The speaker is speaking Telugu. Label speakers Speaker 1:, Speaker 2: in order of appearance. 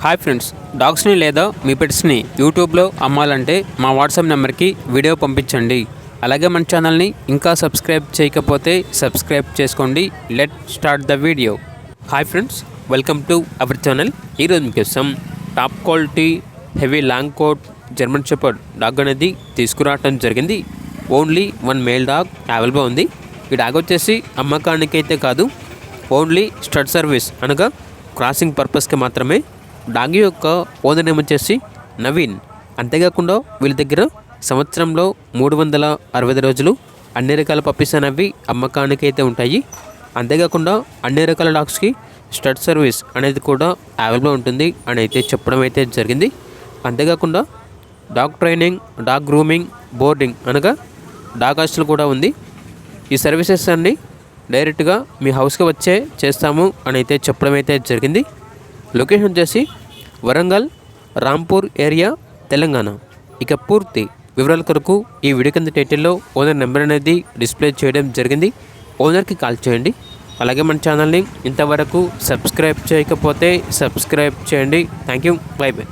Speaker 1: హాయ్ ఫ్రెండ్స్, డాగ్స్ని లేదా మీ పెట్స్ని యూట్యూబ్లో అమ్మాలంటే మా వాట్సాప్ నెంబర్కి వీడియో పంపించండి. అలాగే మన ఛానల్ని ఇంకా సబ్స్క్రైబ్ చేయకపోతే సబ్స్క్రైబ్ చేసుకోండి. Let start the video. Hi friends, welcome to our channel. ఈరోజు మీకోసం top quality heavy long coat German shepherd dog అనేది తీసుకురావడం జరిగింది. Only one male dog available ఉంది. ఈ డాగ్ వచ్చేసి అమ్మకానికైతే కాదు, ఓన్లీ స్టడ్ సర్వీస్ అనగా క్రాసింగ్ పర్పస్కి మాత్రమే. డాగ్ యొక్క ఓనర్ నేమ్ వచ్చేసి నవీన్. అంతేకాకుండా వీళ్ళ దగ్గర సంవత్సరంలో 365 రోజులు అన్ని రకాల పప్పీస్ అనేవి అమ్మకానికి అయితే ఉంటాయి. అంతేకాకుండా అన్ని రకాల డాగ్స్కి స్టడ్ సర్వీస్ అనేది కూడా అవైలబుల్ ఉంటుంది అని అయితే చెప్పడం అయితే జరిగింది. అంతేకాకుండా dog training, dog grooming, boarding అనగా డాగ్ హాస్టల్ కూడా ఉంది. ఈ సర్వీసెస్ అన్నీ డైరెక్ట్గా మీ హౌస్కి వచ్చే చేస్తాము అని అయితే చెప్పడం అయితే జరిగింది. లొకేషన్ వచ్చేసి వరంగల్, రాంపూర్ ఏరియా, తెలంగాణ. ఇక పూర్తి వివరాల కొరకు ఈ వీడియో కింద టైటిల్లో ఓనర్ నెంబర్ అనేది డిస్ప్లే చేయడం జరిగింది. ఓనర్కి కాల్ చేయండి. అలాగే మన ఛానల్ని ఇంతవరకు సబ్స్క్రైబ్ చేయకపోతే సబ్స్క్రైబ్ చేయండి. Thank you. By by.